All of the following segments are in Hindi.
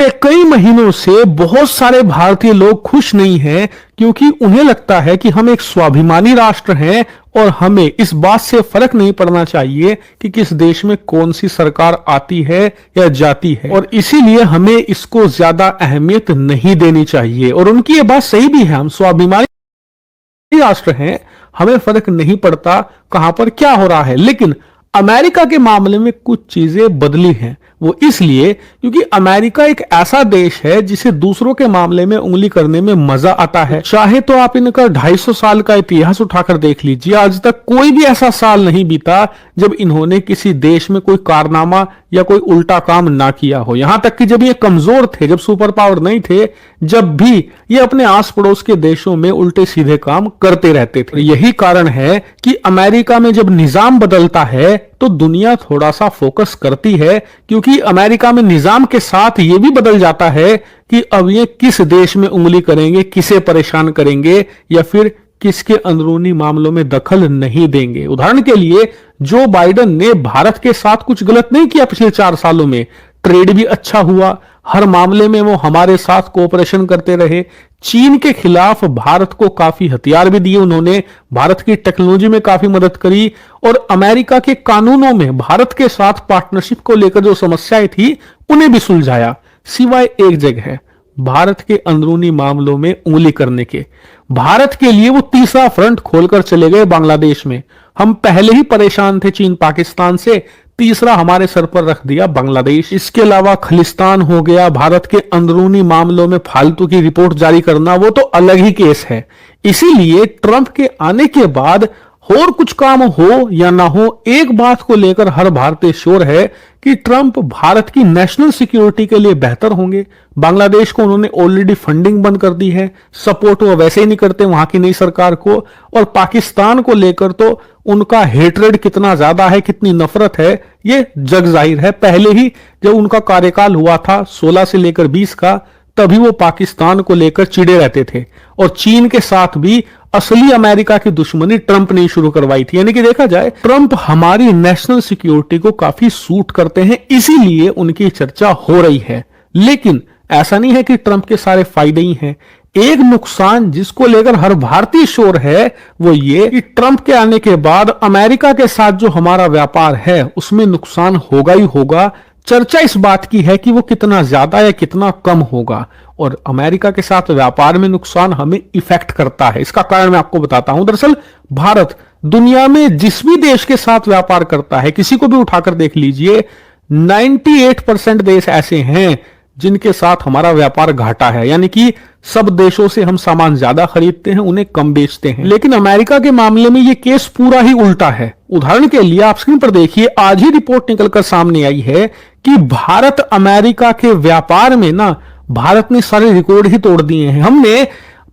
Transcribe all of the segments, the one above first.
कई महीनों से बहुत सारे भारतीय लोग खुश नहीं हैं क्योंकि उन्हें लगता है कि हम एक स्वाभिमानी राष्ट्र हैं और हमें इस बात से फर्क नहीं पड़ना चाहिए कि किस देश में कौन सी सरकार आती है या जाती है, और इसीलिए हमें इसको ज्यादा अहमियत नहीं देनी चाहिए। और उनकी ये बात सही भी है, हम स्वाभिमानी राष्ट्र हैं, हमें फर्क नहीं पड़ता कहां पर क्या हो रहा है। लेकिन अमेरिका के मामले में कुछ चीजें बदली हैं। वो इसलिए क्योंकि अमेरिका एक ऐसा देश है जिसे दूसरों के मामले में उंगली करने में मजा आता है। चाहे तो आप इनका 250 साल का इतिहास उठाकर देख लीजिए, आज तक कोई भी ऐसा साल नहीं बीता जब इन्होंने किसी देश में कोई कारनामा या कोई उल्टा काम ना किया हो। यहां तक कि जब ये कमजोर थे, जब सुपर पावर नहीं थे, जब भी ये अपने आस पड़ोस के देशों में उल्टे सीधे काम करते रहते थे। यही कारण है कि अमेरिका में जब निजाम बदलता है तो दुनिया थोड़ा सा फोकस करती है, क्योंकि अमेरिका में निजाम के साथ ये भी बदल जाता है कि अब ये किस देश में उंगली करेंगे, किसे परेशान करेंगे या फिर किसके अंदरूनी मामलों में दखल नहीं देंगे। उदाहरण के लिए जो बाइडेन ने भारत के साथ कुछ गलत नहीं किया पिछले 4 सालों में, ट्रेड भी अच्छा हुआ, हर मामले में वो हमारे साथ कोऑपरेशन करते रहे, चीन के खिलाफ भारत को काफी हथियार भी दिए उन्होंने, भारत की टेक्नोलॉजी में काफी मदद करी, और अमेरिका के कानूनों में भारत के साथ पार्टनरशिप को लेकर जो समस्याएं थी उन्हें भी सुलझाया। सिवाय एक जगह, भारत के अंदरूनी मामलों में उंगली करने के। भारत के लिए वो तीसरा फ्रंट खोलकर चले गए बांग्लादेश में। हम पहले ही परेशान थे चीन पाकिस्तान से, तीसरा हमारे सर पर रख दिया बांग्लादेश। इसके अलावा खलिस्तान हो गया, भारत के अंदरूनी मामलों में फालतू की रिपोर्ट जारी करना, वो तो अलग ही केस है। इसीलिए ट्रंप के आने के बाद और कुछ काम हो या ना हो, एक बात को लेकर हर भारतीय श्योर है कि ट्रंप भारत की नेशनल सिक्योरिटी के लिए बेहतर होंगे। बांग्लादेश को उन्होंने ऑलरेडी फंडिंग बंद कर दी है, सपोर्ट वो वैसे ही नहीं करते वहां की नई सरकार को, और पाकिस्तान को लेकर तो उनका हेट्रेड कितना ज्यादा है, कितनी नफरत है, ये जग जाहिर है। पहले ही जब उनका कार्यकाल हुआ था 16 से लेकर 20 का, तभी वो पाकिस्तान को लेकर चिड़े रहते थे, और चीन के साथ भी असली अमेरिका की दुश्मनी ट्रंप ने शुरू करवाई थी। यानी कि देखा जाए ट्रंप हमारी नेशनल सिक्योरिटी को काफी सूट करते हैं, इसीलिए उनकी चर्चा हो रही है। लेकिन ऐसा नहीं है कि ट्रंप के सारे फायदे ही हैं। एक नुकसान जिसको लेकर हर भारतीय श्योर है वो ये कि ट्रंप के आने के बाद अमेरिका के साथ जो हमारा व्यापार है उसमें नुकसान होगा ही होगा। चर्चा इस बात की है कि वो कितना ज्यादा या कितना कम होगा, और अमेरिका के साथ व्यापार में नुकसान हमें इफेक्ट करता है। इसका कारण मैं आपको बताता हूं। दरअसल भारत दुनिया में जिस भी देश के साथ व्यापार करता है, किसी को भी उठाकर देख लीजिए, 98% देश ऐसे हैं जिनके साथ हमारा व्यापार घाटा है। यानी कि सब देशों से हम सामान ज्यादा खरीदते हैं, उन्हें कम बेचते हैं। लेकिन अमेरिका के मामले में यह केस पूरा ही उल्टा है। उदाहरण के लिए आप स्क्रीन पर देखिए, आज ही रिपोर्ट निकलकर सामने आई है कि भारत अमेरिका के व्यापार में ना, भारत ने सारे रिकॉर्ड ही तोड़ दिए हैं। हमने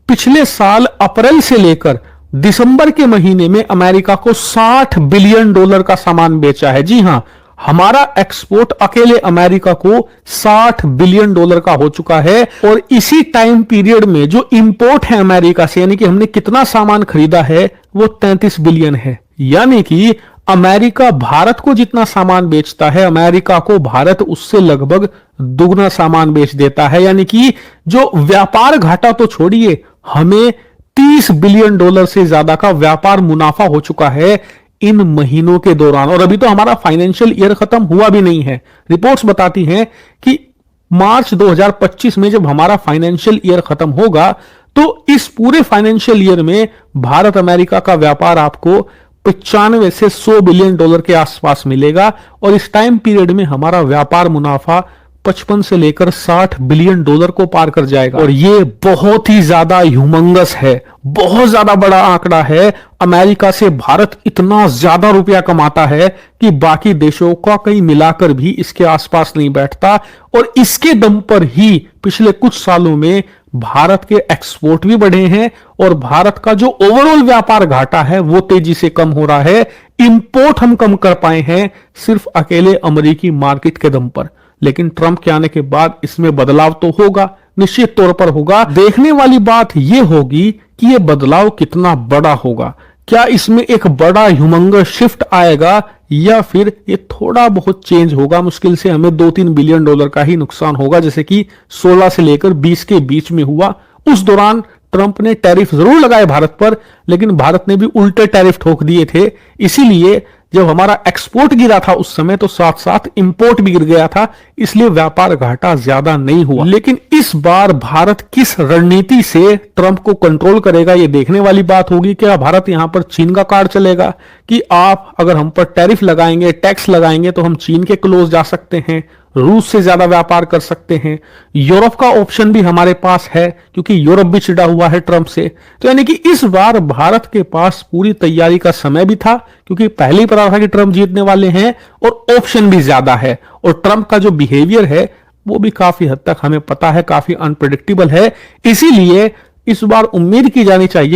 पिछले साल अप्रैल से लेकर दिसंबर के महीने में अमेरिका को $60 बिलियन का सामान बेचा है। जी हां, हमारा एक्सपोर्ट अकेले अमेरिका को $60 बिलियन का हो चुका है, और इसी टाइम पीरियड में जो इंपोर्ट है अमेरिका से, यानी कि हमने कितना सामान खरीदा है, वो 33 बिलियन है। यानी कि अमेरिका भारत को जितना सामान बेचता है, अमेरिका को भारत उससे लगभग दुगना सामान बेच देता है। यानी कि जो व्यापार घाटा तो छोड़िए, हमें $30 बिलियन से ज्यादा का व्यापार मुनाफा हो चुका है इन महीनों के दौरान। और अभी तो हमारा फाइनेंशियल ईयर खत्म हुआ भी नहीं है। रिपोर्ट्स बताती हैं कि मार्च 2025 में जब हमारा फाइनेंशियल ईयर खत्म होगा तो इस पूरे फाइनेंशियल ईयर में भारत अमेरिका का व्यापार आपको 95 से $100 बिलियन के आसपास मिलेगा, और इस टाइम पीरियड में हमारा व्यापार मुनाफा 55 से लेकर $60 बिलियन को पार कर जाएगा। और ये बहुत ही ज्यादा ह्यूमंगस है, बहुत ज्यादा बड़ा आंकड़ा है। अमेरिका से भारत इतना ज्यादा रुपया कमाता है कि बाकी देशों का कहीं मिलाकर भी इसके आसपास नहीं बैठता, और इसके दम पर ही पिछले कुछ सालों में भारत के एक्सपोर्ट भी बढ़े हैं, और भारत का जो ओवरऑल व्यापार घाटा है वो तेजी से कम हो रहा है। इंपोर्ट हम कम कर पाए हैं सिर्फ अकेले अमेरिकी मार्केट के दम पर। लेकिन ट्रंप के आने के बाद इसमें बदलाव तो होगा, निश्चित तौर पर होगा। देखने वाली बात यह होगी कि यह बदलाव कितना बड़ा होगा, क्या इसमें एक बड़ा ह्यूमंगस शिफ्ट आएगा या फिर ये थोड़ा बहुत चेंज होगा? मुश्किल से हमें 2-3 बिलियन डॉलर का ही नुकसान होगा, जैसे कि 16 से लेकर 20 के बीच में हुआ। उस दौरान ट्रंप ने टैरिफ जरूर लगाए भारत पर, लेकिन भारत ने भी उल्टे टैरिफ ठोक दिए थे। इसीलिए जब हमारा एक्सपोर्ट गिरा था उस समय, तो साथ साथ इंपोर्ट भी गिर गया था, इसलिए व्यापार घाटा ज्यादा नहीं हुआ। लेकिन इस बार भारत किस रणनीति से ट्रंप को कंट्रोल करेगा, यह देखने वाली बात होगी। क्या भारत यहां पर चीन का कार्ड चलेगा कि आप अगर हम पर टैरिफ लगाएंगे, टैक्स लगाएंगे, तो हम चीन के क्लोज जा सकते हैं, रूस से ज्यादा व्यापार कर सकते हैं। यूरोप का ऑप्शन भी हमारे पास है, क्योंकि यूरोप भी चिढ़ा हुआ है ट्रंप से। तो यानी कि इस बार भारत के पास पूरी तैयारी का समय भी था, क्योंकि पहले ही पता था कि ट्रंप जीतने वाले हैं, और ऑप्शन भी ज्यादा है। और ट्रंप का जो बिहेवियर है वो भी काफी हद तक हमें पता है, काफी अनप्रेडिक्टेबल है। इसीलिए इस बार उम्मीद की जानी चाहिए